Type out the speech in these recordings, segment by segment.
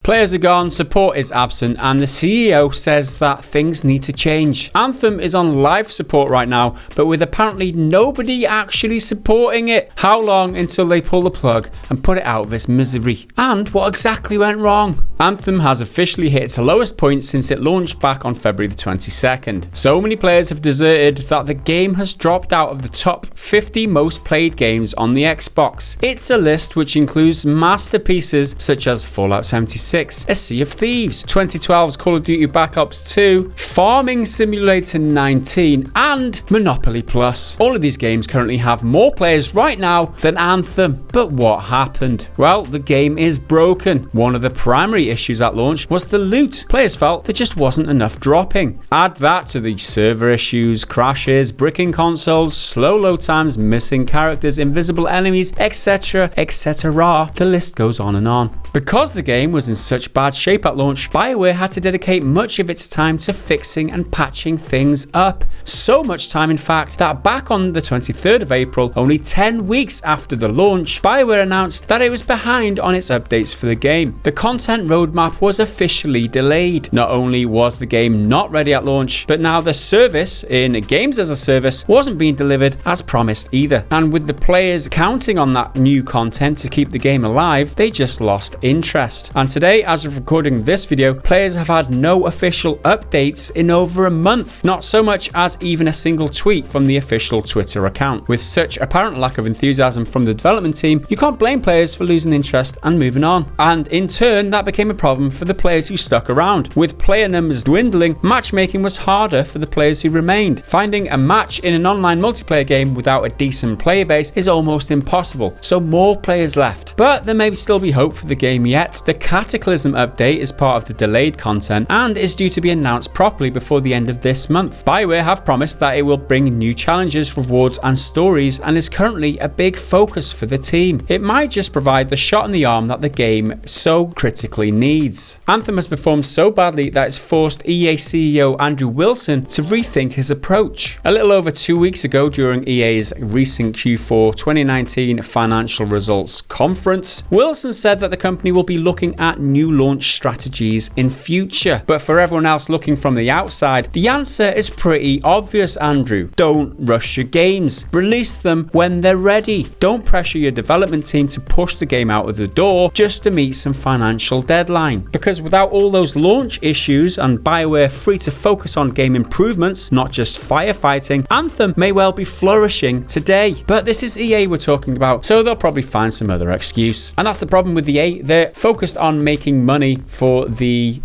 Players are gone, support is absent, and the CEO says that things need to change. Anthem is on live support right now, but with apparently nobody actually supporting it. How long until they pull the plug and put it out of its misery? And what exactly went wrong? Anthem has officially hit its lowest point since it launched back on February the 22nd. So many players have deserted that the game has dropped out of the top 50 most played games on the Xbox. It's a list which includes masterpieces such as Fallout 76, A Sea of Thieves, 2012's Call of Duty Black Ops 2, Farming Simulator 19, and Monopoly Plus. All of these games currently have more players right now than Anthem. But what happened? Well, the game is broken. One of the primary issues at launch was the loot. Players felt there just wasn't enough dropping. Add that to the server issues, crashes, bricking consoles, slow load times, missing characters, invisible enemies, etc, etc. The list goes on and on. Because the game was in such bad shape at launch, Bioware had to dedicate much of its time to fixing and patching things up. So much time, in fact, that back on the 23rd of April, only 10 weeks after the launch, Bioware announced that it was behind on its updates for the game. The content roadmap was officially delayed. Not only was the game not ready at launch, but now the service in Games as a Service wasn't being delivered as promised either. And with the players counting on that new content to keep the game alive, they just lost interest. And today, as of recording this video, players have had no official updates in over a month. Not so much as even a single tweet from the official Twitter account. With such apparent lack of enthusiasm from the development team, you can't blame players for losing interest and moving on. And in turn, that became a problem for the players who stuck around. With player numbers dwindling, matchmaking was harder for the players who remained. Finding a match in an online multiplayer game without a decent player base is almost impossible, so more players left. But there may still be hope for the game yet. The Cataclysm update is part of the delayed content and is due to be announced properly before the end of this month. Bioware have promised that it will bring new challenges, rewards and stories, and is currently a big focus for the team. It might just provide the shot in the arm that the game so critically needs. Anthem has performed so badly that it's forced EA CEO Andrew Wilson to rethink his approach. A little over 2 weeks ago, during EA's recent Q4 2019 financial results conference, Wilson said that the company will be looking at new launch strategies in future. But for everyone else looking from the outside, the answer is pretty obvious, Andrew. Don't rush your games. Release them when they're ready. Don't pressure your development team to push the game out of the door just to meet some financial deadline. Because without all those launch issues and Bioware free to focus on game improvements, not just firefighting, Anthem may well be flourishing today. But this is EA we're talking about, so they'll probably find some other excuse. And that's the problem with EA. They're focused on making money for the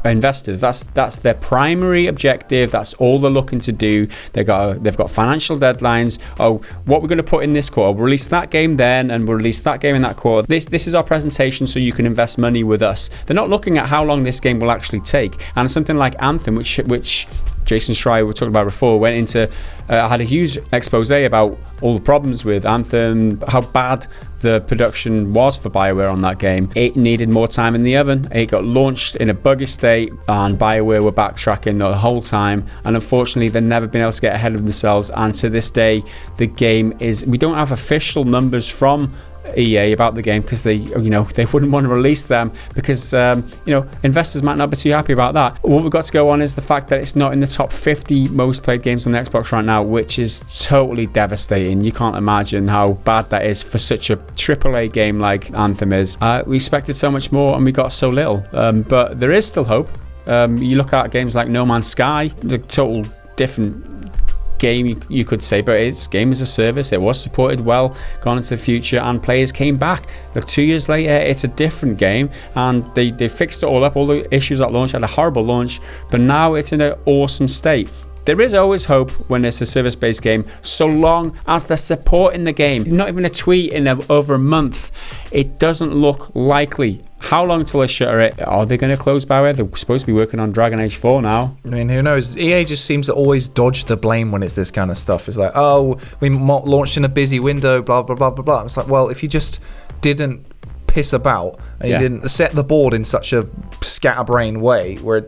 investors. That's their primary objective. That's all they're looking to do. They've got financial deadlines. Oh, what we're going to put in this quarter, we'll release that game then, and we'll release that game in that quarter. This is our presentation, so you can invest money with us. They're not looking at how long this game will actually take. And something like Anthem, which Jason Schreier we talked about before, went into had a huge expose about all the problems with Anthem, how bad the production was for Bioware on that game. It needed more time in the oven. It got launched in a buggy state, and Bioware were backtracking the whole time, and unfortunately they've never been able to get ahead of themselves. And to this day, the game is, we don't have official numbers from EA about the game because they wouldn't want to release them because investors might not be too happy about that. What we've got to go on is the fact that it's not in the top 50 most played games on the Xbox right now, which is totally devastating. You can't imagine how bad that is for such a AAA game like Anthem is. We expected so much more and we got so little, but there is still hope. You look at games like No Man's Sky, the total different game you could say, but it's game as a service. It was supported well gone into the future, and players came back. But 2 years later, it's a different game, and they fixed it all up. All the issues at launch, had a horrible launch, but now it's in an awesome state. There is always hope when it's a service-based game, so long as they're supporting the game. Not even a tweet in over a month. It doesn't look likely. How long till they shutter it? Are they going to close Bioware? They're supposed to be working on Dragon Age 4 now. I mean, who knows? EA just seems to always dodge the blame when it's this kind of stuff. It's like, oh, we launched in a busy window, blah, blah, blah, blah, blah. It's like, well, if you just didn't piss about and you didn't set the board in such a scatterbrain way where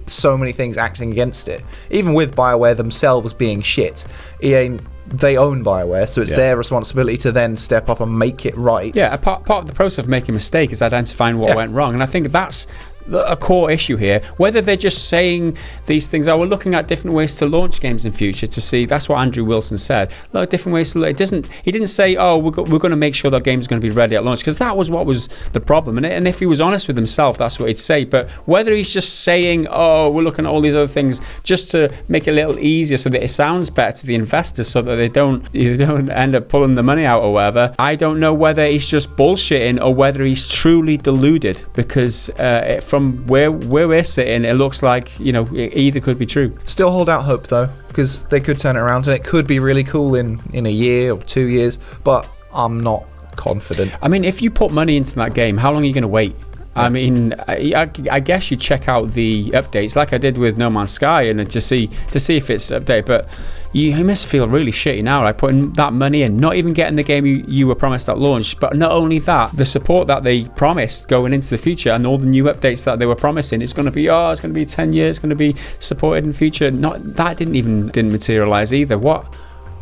so many things acting against it, even with Bioware themselves being shit, EA they own Bioware, so it's their responsibility to then step up and make it right. Yeah, part of the process of making a mistake is identifying what went wrong, and I think that's a core issue here. Whether they're just saying these things, we're looking at different ways to launch games in future to see. That's what Andrew Wilson said. Look, different ways to. He didn't say, we're going to make sure that game's going to be ready at launch, because that was what was the problem. And if he was honest with himself, that's what he'd say. But whether he's just saying, we're looking at all these other things just to make it a little easier so that it sounds better to the investors, so that they don't end up pulling the money out or whatever, I don't know whether he's just bullshitting or whether he's truly deluded, because from where we're sitting, it looks like, it either could be true. Still hold out hope, though, because they could turn it around and it could be really cool in a year or 2 years, but I'm not confident. I mean, if you put money into that game, how long are you going to wait? I mean, I guess you check out the updates like I did with No Man's Sky and to see if it's updated, but you must feel really shitty now, like putting that money in, not even getting the game you were promised at launch. But not only that, the support that they promised going into the future and all the new updates that they were promising, it's going to be 10 years, it's going to be supported in future. That didn't materialize either. What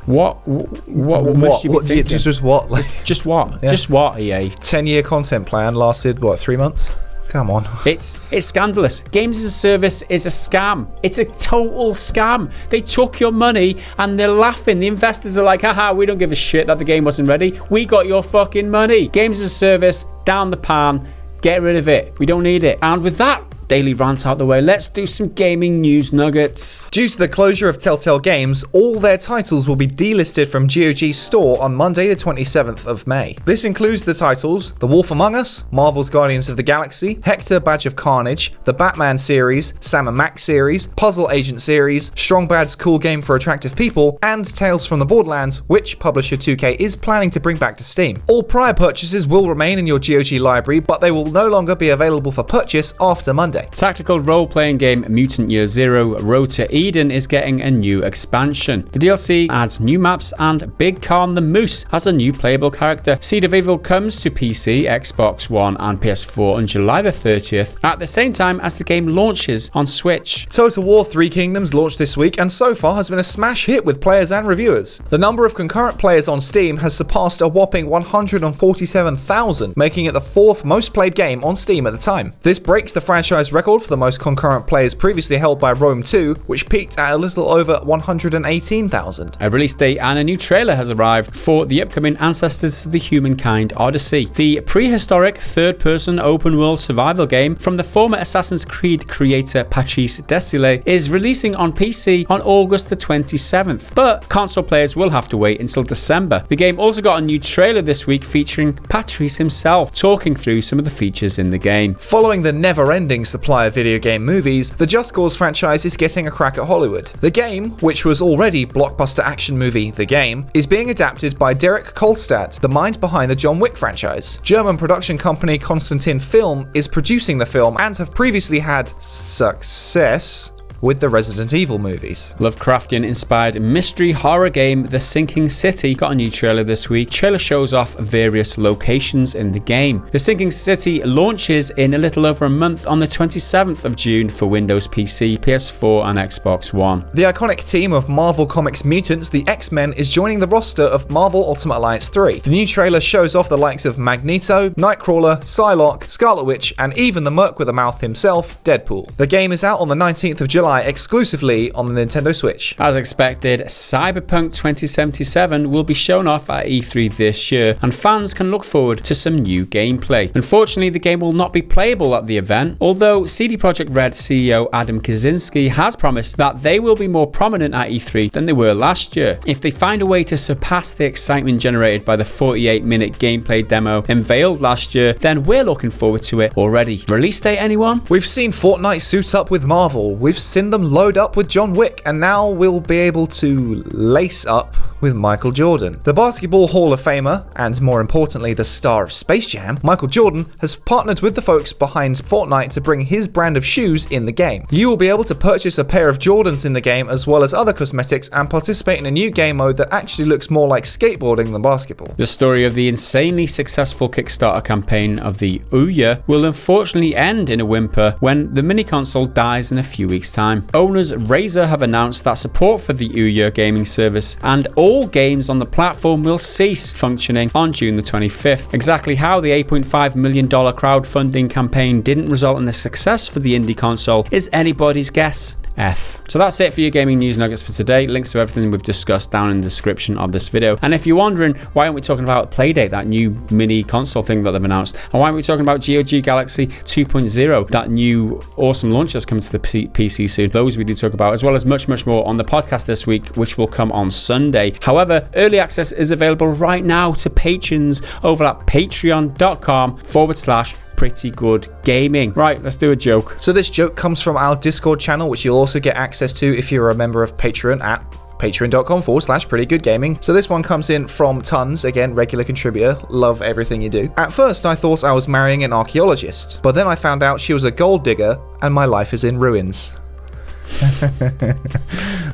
must you be thinking? Just what? Just what? Yeah. Just what, EA? 10-year content plan lasted, 3 months? Come on. It's scandalous. Games as a service is a scam. It's a total scam. They took your money and they're laughing. The investors are like, haha, we don't give a shit that the game wasn't ready. We got your fucking money. Games as a service, down the pan. Get rid of it. We don't need it. And with that daily rant out the way, let's do some gaming news nuggets. Due to the closure of Telltale Games, all their titles will be delisted from GOG's store on Monday the 27th of May. This includes the titles The Wolf Among Us, Marvel's Guardians of the Galaxy, Hector Badge of Carnage, the Batman series, Sam and Max series, Puzzle Agent series, Strong Bad's Cool Game for Attractive People, and Tales from the Borderlands, which publisher 2K is planning to bring back to Steam. All prior purchases will remain in your GOG library, but they will no longer be available for purchase after Monday. Tactical role-playing game Mutant Year Zero Road to Eden is getting a new expansion. The DLC adds new maps and Big Khan the Moose as a new playable character. Seed of Evil comes to PC, Xbox One and PS4 on July the 30th, at the same time as the game launches on Switch. Total War 3 Kingdoms launched this week and so far has been a smash hit with players and reviewers. The number of concurrent players on Steam has surpassed a whopping 147,000, making it the 4th most played game on Steam at the time. This breaks the franchise record for the most concurrent players previously held by Rome 2, which peaked at a little over 118,000. A release date and a new trailer has arrived for the upcoming Ancestors of the Humankind Odyssey, the prehistoric third-person open-world survival game from the former Assassin's Creed creator Patrice Désilets, is releasing on PC on August the 27th, but console players will have to wait until December. The game also got a new trailer this week featuring Patrice himself talking through some of the features in the game. Following the never-ending supply of video game movies, the Just Cause franchise is getting a crack at Hollywood. The game, which was already blockbuster action movie The Game, is being adapted by Derek Kolstad, the mind behind the John Wick franchise. German production company Constantin Film is producing the film and have previously had success with the Resident Evil movies. Lovecraftian-inspired mystery horror game The Sinking City got a new trailer this week. Trailer shows off various locations in the game. The Sinking City launches in a little over a month on the 27th of June for Windows PC, PS4 and Xbox One. The iconic team of Marvel Comics mutants, the X-Men, is joining the roster of Marvel Ultimate Alliance 3. The new trailer shows off the likes of Magneto, Nightcrawler, Psylocke, Scarlet Witch, and even the Merc with a Mouth himself, Deadpool. The game is out on the 19th of July exclusively on the Nintendo Switch. As expected, Cyberpunk 2077 will be shown off at E3 this year, and fans can look forward to some new gameplay. Unfortunately, the game will not be playable at the event, although CD Projekt Red CEO Adam Kaczynski has promised that they will be more prominent at E3 than they were last year. If they find a way to surpass the excitement generated by the 48-minute gameplay demo unveiled last year, then we're looking forward to it already. Release date, anyone? We've seen Fortnite suit up with Marvel, we've seen them load up with John Wick, and now we'll be able to lace up with Michael Jordan. The Basketball Hall of Famer, and more importantly the star of Space Jam, Michael Jordan, has partnered with the folks behind Fortnite to bring his brand of shoes in the game. You will be able to purchase a pair of Jordans in the game as well as other cosmetics and participate in a new game mode that actually looks more like skateboarding than basketball. The story of the insanely successful Kickstarter campaign of the Ouya will unfortunately end in a whimper when the mini console dies in a few weeks' time. time. Owners Razer have announced that support for the Ouya gaming service and all games on the platform will cease functioning on June the 25th. Exactly how the $8.5 million crowdfunding campaign didn't result in a success for the indie console is anybody's guess. F. So that's it for your gaming news nuggets for today. Links to everything we've discussed down in the description of this video. And if you're wondering why aren't we talking about Playdate, that new mini console thing that they've announced, and why aren't we talking about GOG Galaxy 2.0, that new awesome launch that's coming to the PC soon, those we do talk about, as well as much more on the podcast this week, which will come on Sunday. However, early access is available right now to patrons over at patreon.com/Pretty Good Gaming. Right, let's do a joke. So this joke comes from our Discord channel, which you'll also get access to if you're a member of Patreon at patreon.com/Pretty Good Gaming. So this one comes in from Tons, again, regular contributor. Love everything you do. At first, I thought I was marrying an archaeologist, but then I found out she was a gold digger and my life is in ruins.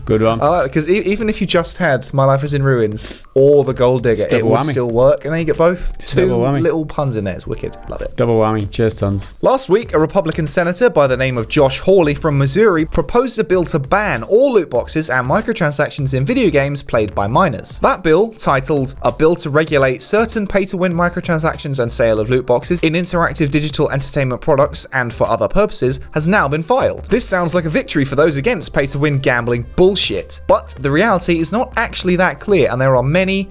Good one. I like it because even if you just had My Life is in Ruins or The Gold Digger, it would still work. And then you get both. Two little puns in there. It's wicked. Love it. Double whammy. Cheers, Tons. Last week, a Republican senator by the name of Josh Hawley from Missouri proposed a bill to ban all loot boxes and microtransactions in video games played by minors. That bill, titled A Bill to Regulate Certain Pay-to-Win Microtransactions and Sale of Loot Boxes in Interactive Digital Entertainment Products and for Other Purposes, has now been filed. This sounds like a victory for those against pay-to-win gambling bullshit, but the reality is not actually that clear, and there are many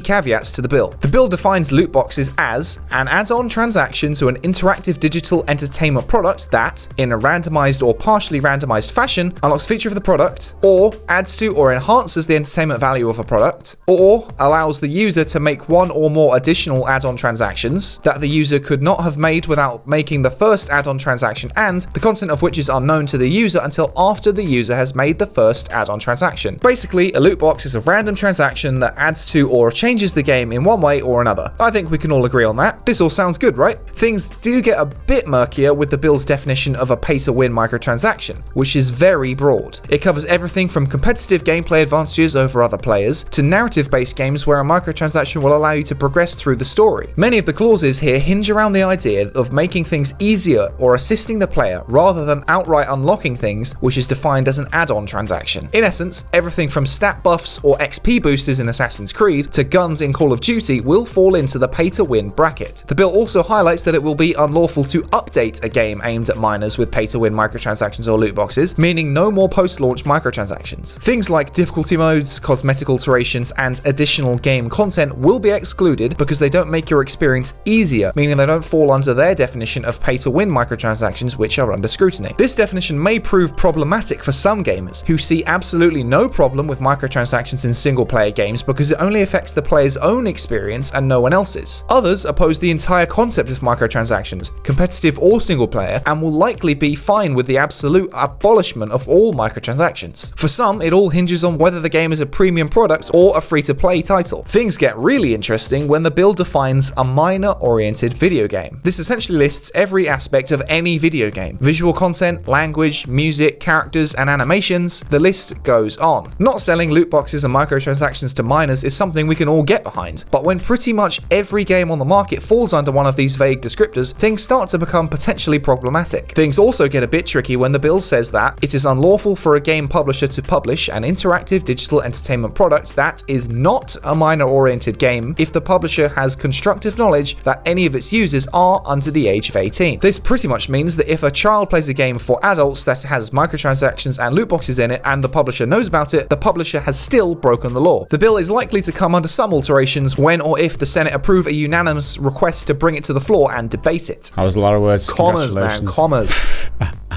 caveats to the bill. The bill defines loot boxes as an add-on transaction to an interactive digital entertainment product that, in a randomized or partially randomized fashion, unlocks a feature of the product, or adds to or enhances the entertainment value of a product, or allows the user to make one or more additional add-on transactions that the user could not have made without making the first add-on transaction, and the content of which is unknown to the user until after the user has made the first add-on transaction. Basically, a loot box is a random transaction that adds to or changes the game in one way or another. I think we can all agree on that. This all sounds good, right? Things do get a bit murkier with the bill's definition of a pay-to-win microtransaction, which is very broad. It covers everything from competitive gameplay advantages over other players to narrative-based games where a microtransaction will allow you to progress through the story. Many of the clauses here hinge around the idea of making things easier or assisting the player rather than outright unlocking things, which is defined as an add-on transaction. In essence, everything from stat buffs or XP boosters in Assassin's Creed to guns in Call of Duty will fall into the pay-to-win bracket. The bill also highlights that it will be unlawful to update a game aimed at minors with pay-to-win microtransactions or loot boxes, meaning no more post-launch microtransactions. Things like difficulty modes, cosmetic alterations, and additional game content will be excluded because they don't make your experience easier, meaning they don't fall under their definition of pay-to-win microtransactions, which are under scrutiny. This definition may prove problematic for some gamers who see absolutely no problem with microtransactions in single-player games because it only affects the player's own experience and no one else's. Others oppose the entire concept of microtransactions, competitive or single-player, and will likely be fine with the absolute abolishment of all microtransactions. For some, it all hinges on whether the game is a premium product or a free-to-play title. Things get really interesting when the bill defines a minor-oriented video game. This essentially lists every aspect of any video game: visual content, language, music, characters, and animations. The list goes on. Not selling loot boxes and microtransactions to minors is something we can all get behind, but when pretty much every game on the market falls under one of these vague descriptors, things start to become potentially problematic. Things also get a bit tricky when the bill says that it is unlawful for a game publisher to publish an interactive digital entertainment product that is not a minor-oriented game if the publisher has constructive knowledge that any of its users are under the age of 18. This pretty much means that if a child plays a game for adults that has microtransactions and loot boxes in it and the publisher knows about it, the publisher has still broken the law. The bill is likely to come under some alterations when or if the Senate approve a unanimous request to bring it to the floor and debate it. That was a lot of words. Commas, man, commas.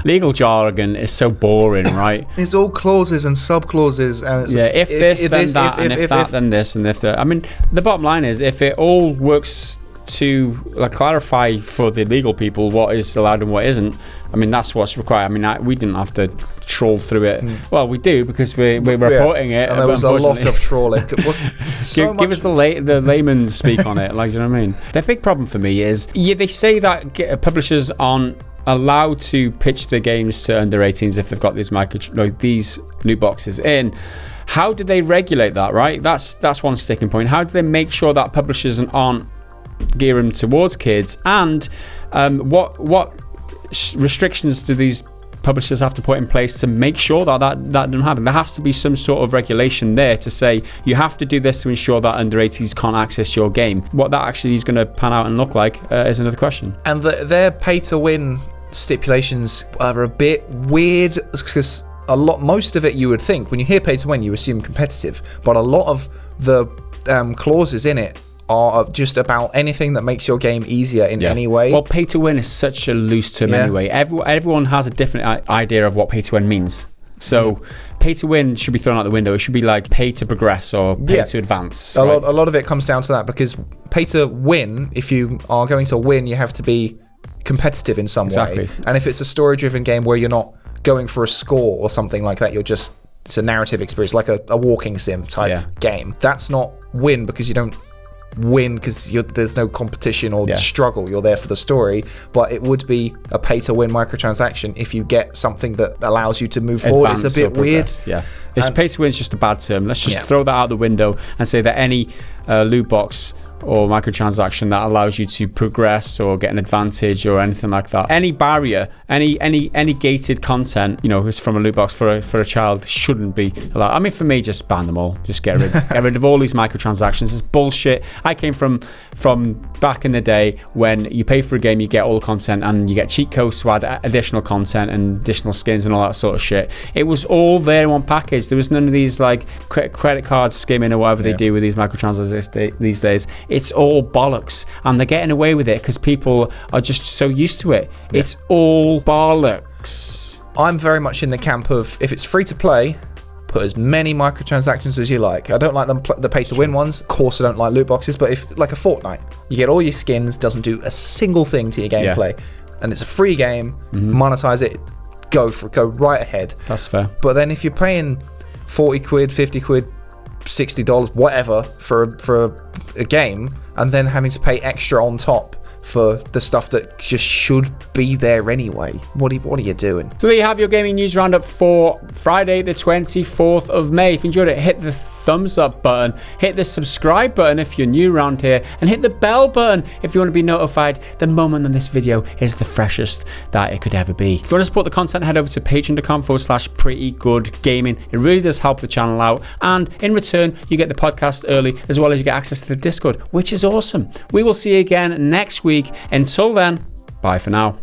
Legal jargon is so boring, right? It's all clauses and sub-clauses. And it's if this, then that, and if that, then this, and if that. I mean, the bottom line is, if it all works to clarify for the legal people what is allowed and what isn't, I mean, that's what's required. I mean, we didn't have to troll through it. Well, we do because we're reporting it. And there was a lot of trolling. Give us the layman speak on it. Like, do you know what I mean? The big problem for me is they say that publishers aren't allowed to pitch their games to under 18s if they've got these these loot boxes in. How do they regulate that? Right, that's one sticking point. How do they make sure that publishers aren't gearing towards kids? And what restrictions do these publishers have to put in place to make sure that doesn't happen. There has to be some sort of regulation there to say you have to do this to ensure that under 18s can't access your game. What that actually is going to pan out and look like is another question. And their pay-to-win stipulations are a bit weird, because most of it, you would think when you hear pay-to-win, you assume competitive, but a lot of the clauses in it are just about anything that makes your game easier in any way. Well, pay to win is such a loose term anyway. Everyone has a different idea of what pay to win means. So pay to win should be thrown out the window. It should be like pay to progress or pay to advance. A lot of it comes down to that, because pay to win, if you are going to win, you have to be competitive in some way. And if it's a story-driven game where you're not going for a score or something like that, it's a narrative experience, like a walking sim type game. That's not win, because you don't win because there's no competition or struggle. You're there for the story. But it would be a pay-to-win microtransaction if you get something that allows you to move forward. It's a bit weird. Yeah, pay-to-win is just a bad term. Let's just throw that out the window and say that any loot box or microtransaction that allows you to progress or get an advantage or anything like that, any barrier, any gated content, is from a loot box for a child, shouldn't be allowed. I mean, for me, just ban them all. Just get rid of all these microtransactions. It's bullshit. I came from back in the day when you pay for a game, you get all the content, and you get cheat codes to add additional content and additional skins and all that sort of shit. It was all there in one package. There was none of these like credit card skimming or whatever they do with these microtransactions these days. It's all bollocks, and they're getting away with it because people are just so used to it. It's all bollocks. I'm very much in the camp of, if it's free to play, put as many microtransactions as you like. I don't like the pay to win ones. Of course, I don't like loot boxes, but if, like a Fortnite, you get all your skins, doesn't do a single thing to your gameplay, and it's a free game, monetize it, go right ahead. That's fair. But then if you're paying 40 quid, 50 quid, $60, whatever, for a game, and then having to pay extra on top for the stuff that just should be there anyway. What are you doing? So there you have your gaming news roundup for Friday the 24th of May. If you enjoyed it, hit the thumbs up button, hit the subscribe button if you're new around here, and hit the bell button if you want to be notified the moment that this video is the freshest that it could ever be. If you want to support the content, head over to patreon.com/prettygoodgaming. It really does help the channel out, and in return you get the podcast early, as well as you get access to the Discord, which is awesome. We will see you again next week. Until then, bye for now.